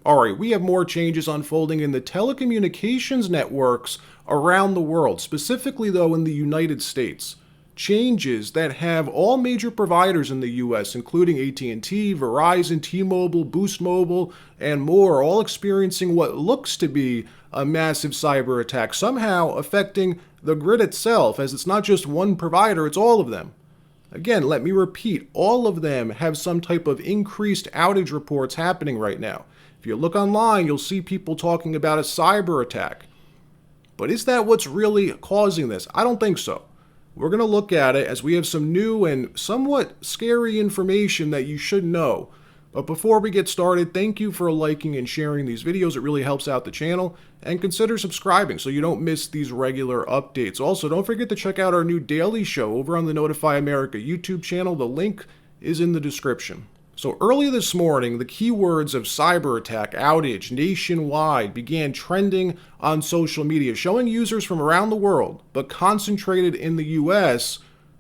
All right, we have more changes unfolding in the telecommunications networks around the world, specifically though in the United States. Changes that have all major providers in the US, including at&t, Verizon, T-Mobile, Boost Mobile, and more, all experiencing what looks to be a massive cyber attack, somehow affecting the grid itself, as it's not just one provider, it's all of them. Again, let me repeat, all of them have some type of increased outage reports happening right now. If you look online, you'll see people talking about a cyber attack. But is that what's really causing this? I don't think so. We're going to look at it as we have some new and somewhat scary information that you should know. But before we get started, thank you for liking and sharing these videos. It really helps out the channel. And consider subscribing so you don't miss these regular updates. Also, don't forget to check out our new daily show over on the NotifyAmerica YouTube channel. The link is in the description. So early this morning, the keywords of cyber attack, outage, nationwide began trending on social media, showing users from around the world, but concentrated in the US,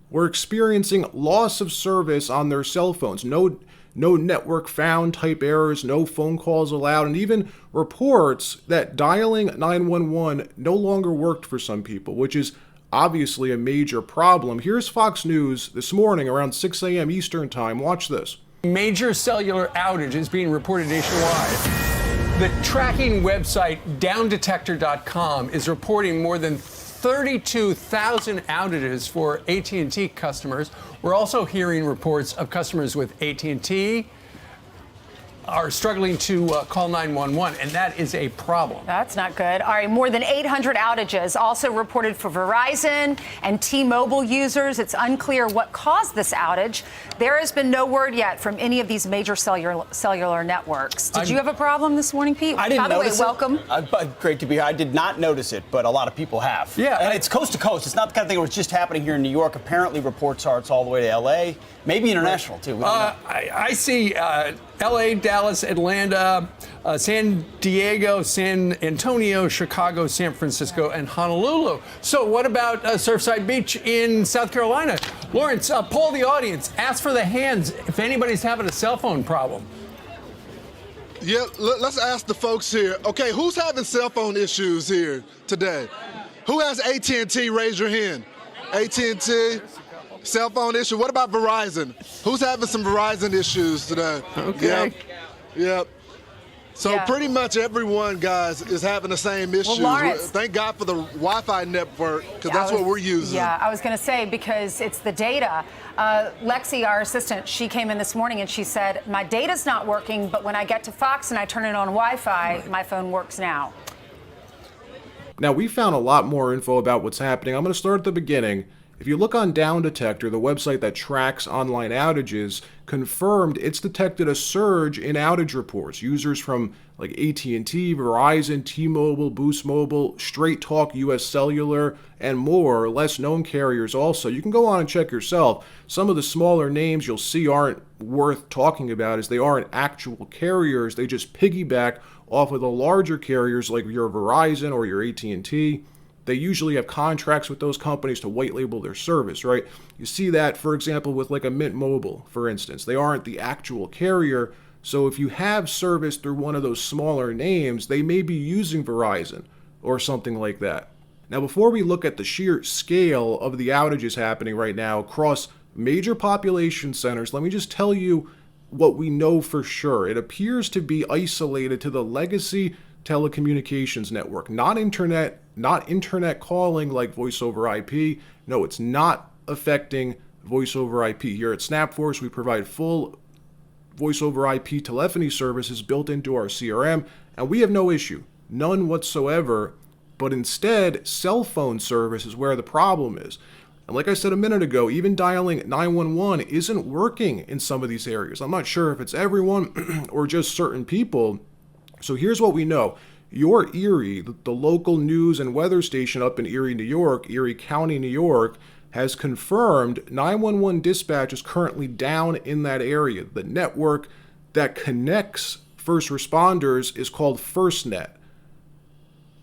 were experiencing loss of service on their cell phones. No network found type errors, no phone calls allowed, and even reports that dialing 911 no longer worked for some people, which is obviously a major problem. Here's Fox News this morning around 6 a.m. Eastern Time. Watch this. Major cellular outage is being reported nationwide. The tracking website downdetector.com is reporting more than 32,000 outages for at&t customers. We're also hearing reports of customers with at&t are struggling to call 911, and that is a problem. That's not good. All right, more than 800 outages also reported for Verizon and T-Mobile users. It's unclear what caused this outage. There has been no word yet from any of these major cellular networks. Did you have a problem this morning, Pete? I didn't notice it. By the way, welcome. Great to be here. I did not notice it, but a lot of people have. Yeah. And it's coast to coast. It's not the kind of thing where it's just happening here in New York. Apparently, reports are it's all the way to L.A., maybe international, too. I see L.A., Dallas, Atlanta, San Diego, San Antonio, Chicago, San Francisco, and Honolulu. So what about Surfside Beach in South Carolina? Lawrence, poll the audience. Ask for the hands if anybody's having a cell phone problem. Yeah, let's ask the folks here. Okay, who's having cell phone issues here today? Who has at&t? Raise your hand. at&t? Cell phone issue. What about Verizon? Who's having some Verizon issues today? Okay. Yep. So pretty much everyone, guys, is having the same issues. Lawrence, thank God for the Wi-Fi network, because that's what we're using. Yeah, I was going to say, because it's the data. Lexi, our assistant, she came in this morning and she said, my data's not working, but when I get to Fox and I turn it on Wi-Fi, my phone works now. Now, we found a lot more info about what's happening. I'm going to start at the beginning. If you look on Down Detector, the website that tracks online outages, confirmed it's detected a surge in outage reports. Users from like at&t, Verizon, T-Mobile, Boost Mobile, Straight Talk, US Cellular, and more, less known carriers also. You can go on and check yourself. Some of the smaller names you'll see aren't worth talking about, as they aren't actual carriers. They just piggyback off of the larger carriers like your Verizon or your at&t. They usually have contracts with those companies to white label their service, right? You see that, for example, with like a Mint Mobile, for instance. They aren't the actual carrier. So if you have service through one of those smaller names, they may be using Verizon or something like that. Now, before we look at the sheer scale of the outages happening right now across major population centers, let me just tell you what we know for sure. It appears to be isolated to the legacy telecommunications network, not internet calling like voice over IP. No, it's not affecting voice over IP. Here at Snapforce, we provide full voice over IP telephony services built into our CRM, and we have no issue, none whatsoever. But instead, cell phone service is where the problem is. And like I said a minute ago, even dialing 911 isn't working in some of these areas. I'm not sure if it's everyone or just certain people. So here's what we know. Your Erie, the local news and weather station up in Erie, New York, Erie County, New York, has confirmed 911 dispatch is currently down in that area. The network that connects first responders is called FirstNet,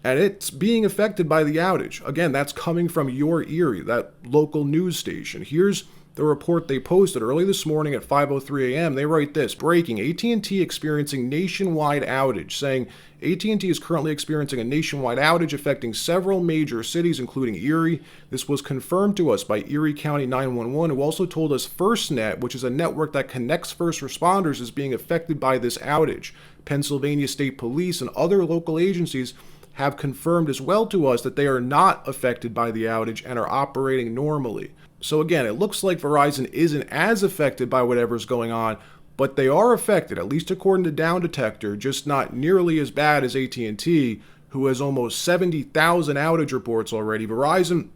and it's being affected by the outage. Again, that's coming from Your Erie, that local news station. Here's the report they posted early this morning at 5:03 a.m., they write this: breaking, AT&T experiencing nationwide outage, saying AT&T is currently experiencing a nationwide outage affecting several major cities, including Erie. This was confirmed to us by Erie County 911, who also told us FirstNet, which is a network that connects first responders, is being affected by this outage. Pennsylvania State Police and other local agencies have confirmed as well to us that they are not affected by the outage and are operating normally. So again, it looks like Verizon isn't as affected by whatever's going on, but they are affected, at least according to Down Detector, just not nearly as bad as AT&T, who has almost 70,000 outage reports already. Verizon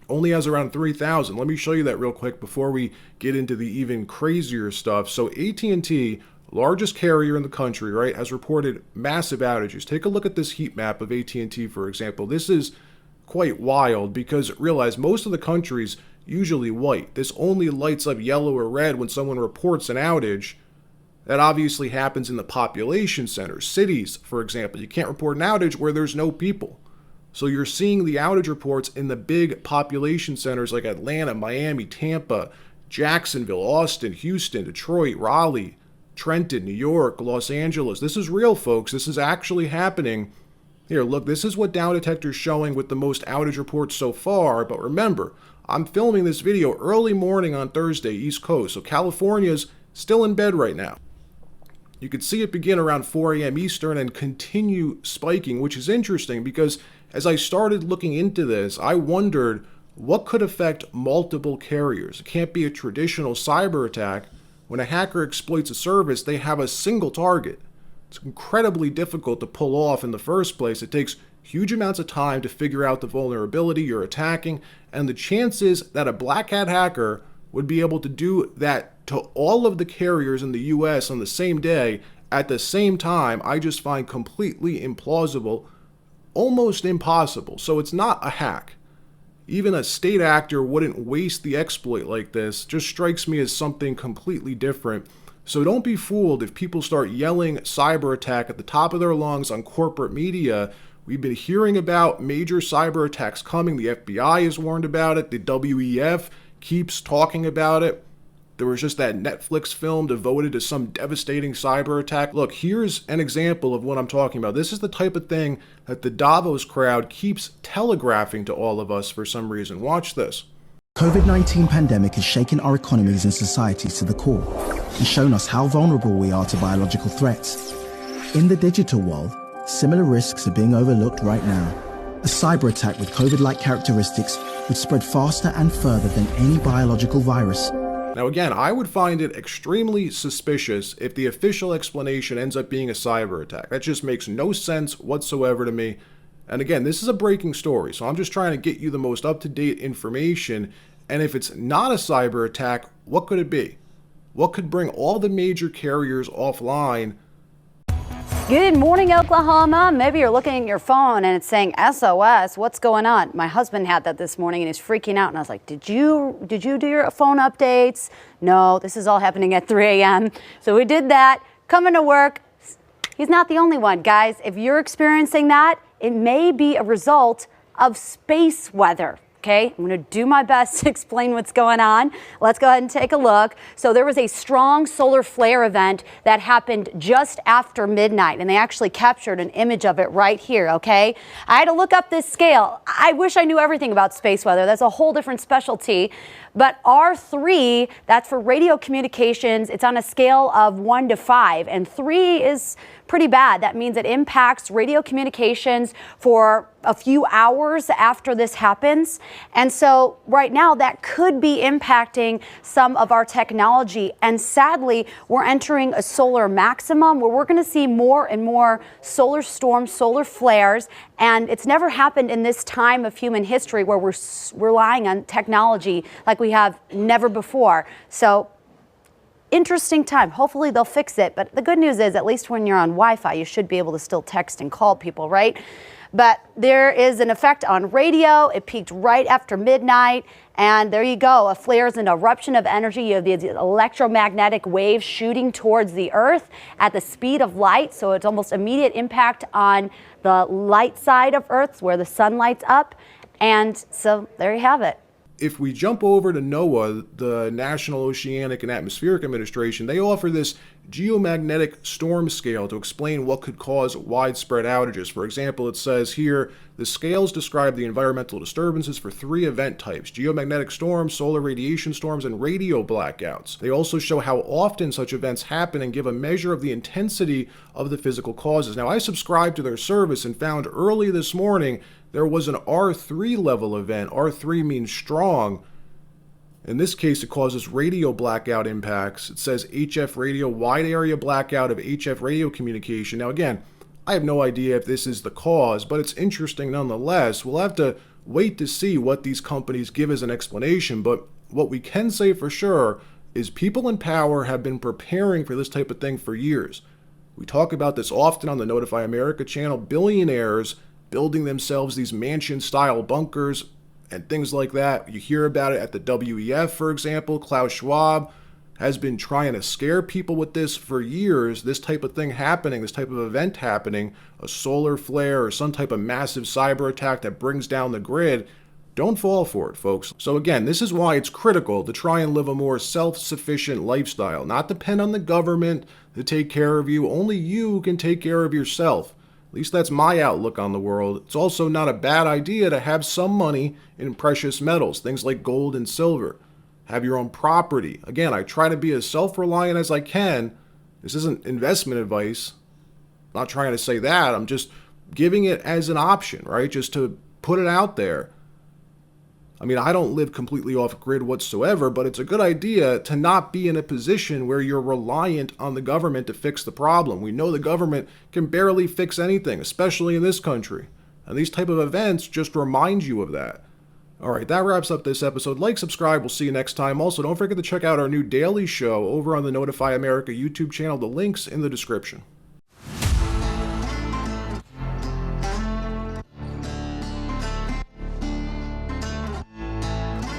only has around 3,000. Let me show you that real quick before we get into the even crazier stuff. So AT&T, largest carrier in the country, right, has reported massive outages. Take a look at this heat map of AT&T, for example. This is quite wild because realize most of the country's usually white. This only lights up yellow or red when someone reports an outage. That obviously happens in the population centers. Cities, for example, you can't report an outage where there's no people. So you're seeing the outage reports in the big population centers like Atlanta, Miami, Tampa, Jacksonville, Austin, Houston, Detroit, Raleigh, Trenton, New York, Los Angeles. This is real, folks. This is actually happening. Here, look, this is what Down Detector is showing with the most outage reports so far. But remember, I'm filming this video early morning on Thursday, East Coast. So California's still in bed right now. You could see it begin around 4 a.m. Eastern and continue spiking, which is interesting because as I started looking into this, I wondered what could affect multiple carriers. It can't be a traditional cyber attack. When a hacker exploits a service, they have a single target. It's incredibly difficult to pull off in the first place. It takes huge amounts of time to figure out the vulnerability you're attacking, and the chances that a black hat hacker would be able to do that to all of the carriers in the US on the same day at the same time, I just find completely implausible, almost impossible. So it's not a hack. Even a state actor wouldn't waste the exploit like this. Just strikes me as something completely different. So don't be fooled if people start yelling cyber attack at the top of their lungs on corporate media. We've been hearing about major cyber attacks coming. The FBI has warned about it. The WEF keeps talking about it. There was just that Netflix film devoted to some devastating cyber attack. Look, here's an example of what I'm talking about. This is the type of thing that the Davos crowd keeps telegraphing to all of us for some reason. Watch this. COVID-19 pandemic has shaken our economies and societies to the core and shown us how vulnerable we are to biological threats. In the digital world, similar risks are being overlooked right now. A cyber attack with COVID-like characteristics would spread faster and further than any biological virus. Now again, I would find it extremely suspicious if the official explanation ends up being a cyber attack. That just makes no sense whatsoever to me. And again, this is a breaking story, so I'm just trying to get you the most up-to-date information. And if it's not a cyber attack, what could it be? What could bring all the major carriers offline? Good morning, Oklahoma. Maybe you're looking at your phone and it's saying SOS. What's going on? My husband had that this morning and he's freaking out. And I was like, did you do your phone updates? No, this is all happening at 3 a.m. So we did that. Coming to work. He's not the only one, guys. If you're experiencing that, it may be a result of space weather. Okay, I'm going to do my best to explain what's going on. Let's go ahead and take a look. So there was a strong solar flare event that happened just after midnight, and they actually captured an image of it right here, okay? I had to look up this scale. I wish I knew everything about space weather. That's a whole different specialty. But R3, that's for radio communications. It's on a scale of 1 to 5, and 3 is pretty bad. That means it impacts radio communications for a few hours after this happens. And so right now that could be impacting some of our technology. And sadly, we're entering a solar maximum where we're going to see more and more solar storms, solar flares. And it's never happened in this time of human history where we're relying on technology like we have never before. So interesting time. Hopefully they'll fix it. But the good news is, at least when you're on Wi-Fi, you should be able to still text and call people, right? But there is an effect on radio. It peaked right after midnight. And there you go. A flare is an eruption of energy. You have these electromagnetic waves shooting towards the Earth at the speed of light. So it's almost immediate impact on the light side of Earth where the sun lights up. And so there you have it. if we jump over to NOAA, the National Oceanic and Atmospheric Administration, they offer this geomagnetic storm scale to explain what could cause widespread outages. For example, it says here, the scales describe the environmental disturbances for 3 event types: geomagnetic storms, solar radiation storms, and radio blackouts. They also show how often such events happen and give a measure of the intensity of the physical causes. Now, I subscribed to their service and found early this morning there was an R3 level event. R3 means strong. In this case, it causes radio blackout impacts. It says HF radio, wide area blackout of HF radio communication. Now, again, I have no idea if this is the cause, but it's interesting nonetheless. We'll have to wait to see what these companies give as an explanation, but what we can say for sure is people in power have been preparing for this type of thing for years. We talk about this often on the Notify America channel. Billionaires building themselves these mansion-style bunkers and things like that. You hear about it at the WEF, for example. Klaus Schwab has been trying to scare people with this for years, this type of thing happening, this type of event happening, a solar flare or some type of massive cyber attack that brings down the grid. Don't fall for it, folks. So again, this is why it's critical to try and live a more self-sufficient lifestyle, not depend on the government to take care of you. Only you can take care of yourself. At least that's my outlook on the world. It's also not a bad idea to have some money in precious metals, things like gold and silver. Have your own property. Again, I try to be as self-reliant as I can. This isn't investment advice. I'm not trying to say that. I'm just giving it as an option, right? Just to put it out there. I mean, I don't live completely off grid whatsoever, but it's a good idea to not be in a position where you're reliant on the government to fix the problem. We know the government can barely fix anything, especially in this country. And these type of events just remind you of that. All right, that wraps up this episode. Like, subscribe. We'll see you next time. Also, don't forget to check out our new daily show over on the Notify America YouTube channel. The link's in the description.